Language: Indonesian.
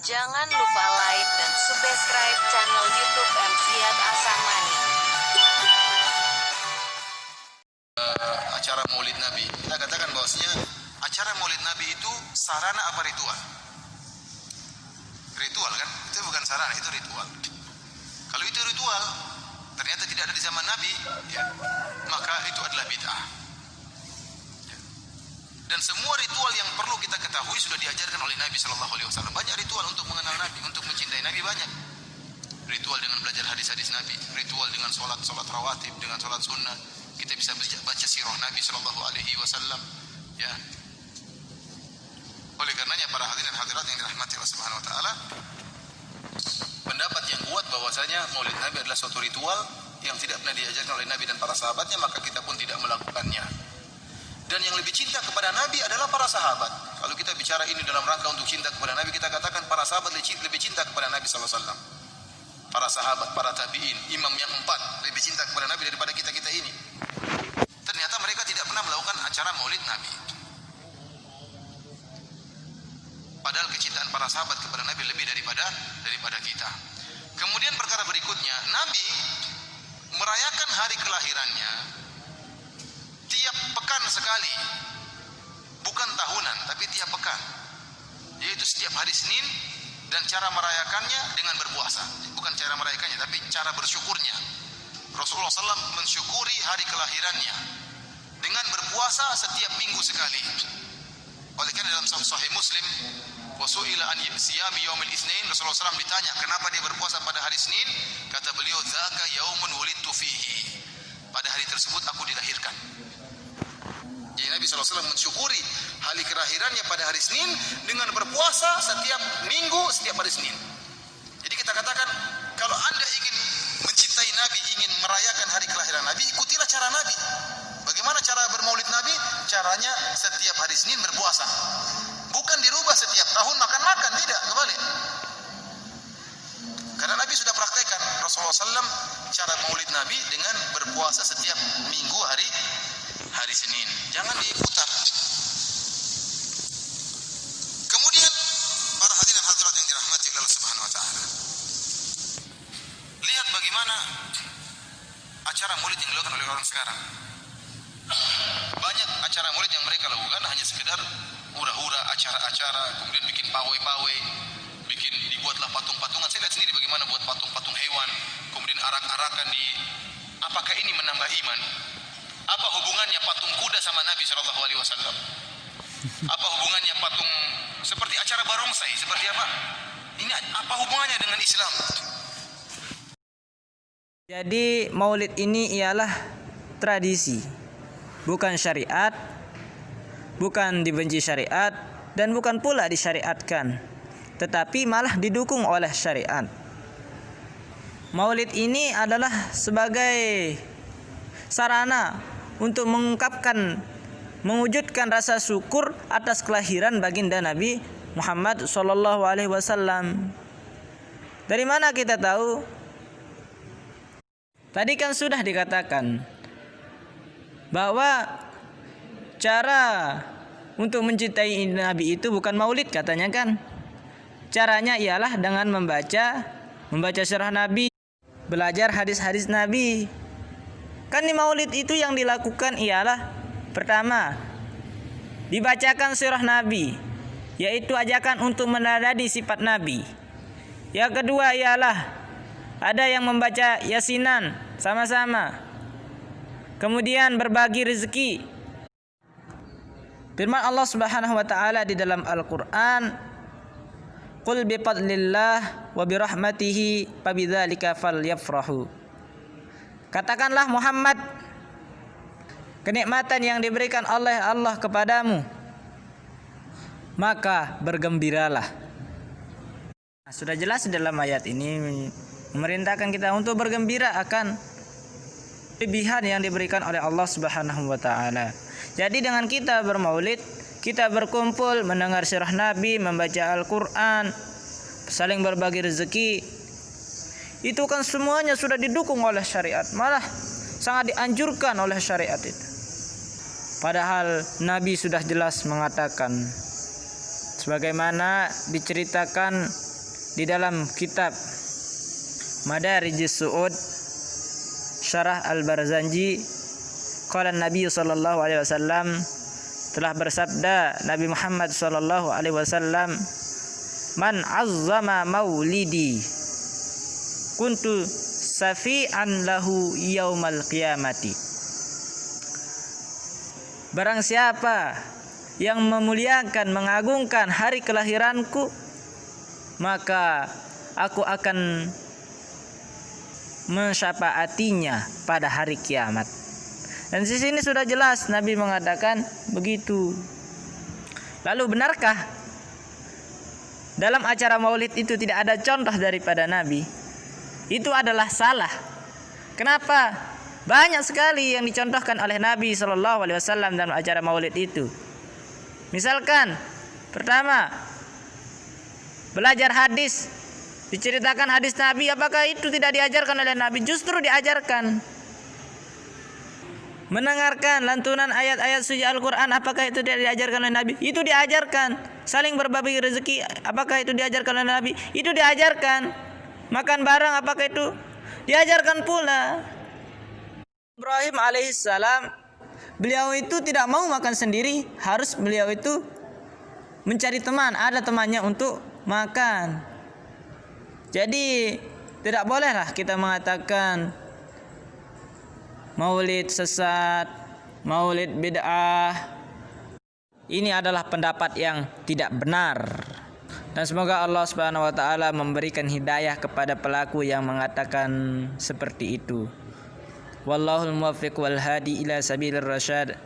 Jangan lupa like dan subscribe channel YouTube MCIAT Asamani. Acara Maulid Nabi, kita katakan bahwasanya acara Maulid Nabi itu sarana apa ritual? Ritual kan? Itu bukan sarana, itu ritual. Kalau itu ritual, ternyata tidak ada di zaman Nabi, ya, maka itu adalah bid'ah. Ya. Dan semua ritual yang perlu kita ketahui sudah diajarkan oleh Nabi Shallallahu Alaihi Wasallam. Banyak ritual untuk mengenal Nabi, untuk mencintai Nabi banyak. Ritual dengan belajar hadis-hadis Nabi, ritual dengan sholat rawatib, dengan sholat sunnah. Kita bisa baca sirah Nabi Shallallahu Alaihi Wasallam. Ya. Oleh karenanya para hadirin dan hadirat yang dirahmati Allah Subhanahu Wa Taala, pendapat yang kuat bahwasanya Maulid Nabi adalah suatu ritual yang tidak pernah diajarkan oleh Nabi dan para sahabatnya, maka kita pun tidak melakukannya. Dan yang lebih cinta kepada Nabi adalah para sahabat. Kalau kita bicara ini dalam rangka untuk cinta kepada Nabi, kita katakan para sahabat lebih cinta kepada Nabi Sallallahu Alaihi Wasallam. Para sahabat, para tabi'in, imam yang 4 lebih cinta kepada Nabi daripada kita-kita ini. Ternyata mereka tidak pernah melakukan acara Maulid Nabi. Padahal kecintaan para sahabat kepada Nabi lebih daripada kita. Kemudian perkara berikutnya, Nabi merayakan hari kelahirannya tiap pekan sekali. Bukan tahunan, tapi tiap pekan. Yaitu setiap hari Senin, dan cara merayakannya dengan berpuasa. Bukan cara merayakannya, tapi cara bersyukurnya. Rasulullah SAW mensyukuri hari kelahirannya dengan berpuasa setiap minggu sekali. Oleh karena dalam Sahih Muslim, wasu'ila an siyami yaumil itsnain, Rasulullah SAW ditanya kenapa dia berpuasa pada hari Senin, kata beliau, dzaka yaumun wulidtu fihi, pada hari tersebut aku dilahirkan. Jadi Nabi SAW mensyukuri hari kelahirannya pada hari Senin dengan berpuasa setiap minggu, setiap hari Senin. Jadi kita katakan, kalau Anda ingin mencintai Nabi, ingin merayakan hari kelahiran Nabi, ikutilah cara Nabi. Bagaimana cara bermaulid Nabi? Caranya setiap hari Senin berpuasa. Bukan dirubah setiap tahun makan-makan, tidak, kebalik. Karena Nabi sudah praktekkan, Rasulullah SAW cara maulid Nabi dengan berpuasa setiap minggu hari Senin. Jangan diputar. Kemudian para hadirin hadirat yang dirahmati Allah Subhanahu Wa Taala, lihat bagaimana acara maulid yang dilakukan oleh orang sekarang. Banyak acara maulid yang mereka lakukan hanya sekedar hura-hura, acara-acara, kemudian bikin pawai-pawai, dibuatlah patung-patungan. Saya lihat sendiri bagaimana buat patung-patung hewan, kemudian arak-arakan di. Apakah ini menambah iman? Apa hubungannya patung kuda sama Nabi Shallallahu Alaihi Wasallam? Apa hubungannya patung seperti acara barongsai? Seperti apa? Ini apa hubungannya dengan Islam? Jadi maulid ini ialah tradisi, bukan syariat, bukan dibenci syariat, dan bukan pula disyariatkan, tetapi malah didukung oleh syariat. Maulid ini adalah sebagai sarana untuk mewujudkan rasa syukur atas kelahiran baginda Nabi Muhammad sallallahu alaihi wasallam. Dari mana kita tahu? Tadi kan sudah dikatakan bahwa cara untuk mencintai Nabi itu bukan maulid, katanya kan. Caranya ialah dengan membaca sirah Nabi, belajar hadis-hadis Nabi. Kan di maulid itu yang dilakukan ialah pertama, dibacakan sirah Nabi, yaitu ajakan untuk menadani sifat Nabi. Yang kedua ialah ada yang membaca yasinan sama-sama. Kemudian berbagi rezeki. Firman Allah Subhanahu wa taala di dalam Al-Qur'an, "Qul bi fadlillah wa bi rahmatihi fabidzalika falyafrahu." Katakanlah Muhammad, kenikmatan yang diberikan oleh Allah kepadamu, maka bergembiralah. Sudah jelas dalam ayat ini memerintahkan kita untuk bergembira akan kelebihan yang diberikan oleh Allah Subhanahu wa taala. Jadi dengan kita bermaulid, kita berkumpul mendengar sirah Nabi, membaca Al-Qur'an, saling berbagi rezeki. Itu kan semuanya sudah didukung oleh syariat, malah sangat dianjurkan oleh syariat itu. Padahal Nabi sudah jelas mengatakan, sebagaimana diceritakan di dalam kitab Madarijus Su'ud Syarah Al-Barzanji, qala Nabi sallallahu alaihi wasallam, telah bersabda Nabi Muhammad sallallahu alaihi wasallam, man azzama maulidi kuntu safi'an lahu yaumal qiyamati. Barang siapa yang memuliakan, mengagungkan hari kelahiranku, maka aku akan mensyafaatinya pada hari kiamat. Dan di sini sudah jelas Nabi mengatakan begitu. Lalu benarkah dalam acara maulid itu tidak ada contoh daripada Nabi? Itu adalah salah. Kenapa? Banyak sekali yang dicontohkan oleh Nabi Shallallahu Alaihi Wasallam dalam acara maulid itu. Misalkan, pertama, belajar hadis, diceritakan hadis Nabi, apakah itu tidak diajarkan oleh Nabi? Justru diajarkan. Mendengarkan lantunan ayat-ayat suci Al-Quran, apakah itu tidak diajarkan oleh Nabi? Itu diajarkan. Saling berbagi rezeki, apakah itu diajarkan oleh Nabi? Itu diajarkan. Makan bareng, apakah itu diajarkan pula? Ibrahim alaihissalam, beliau itu tidak mau makan sendiri, harus beliau itu mencari teman, ada temannya untuk makan. Jadi tidak bolehlah kita mengatakan maulid sesat, maulid bid'ah. Ini adalah pendapat yang tidak benar. Dan semoga Allah Subhanahu wa taala memberikan hidayah kepada pelaku yang mengatakan seperti itu. Wallahul muwaffiq wal hadi ila sabilir rasyad.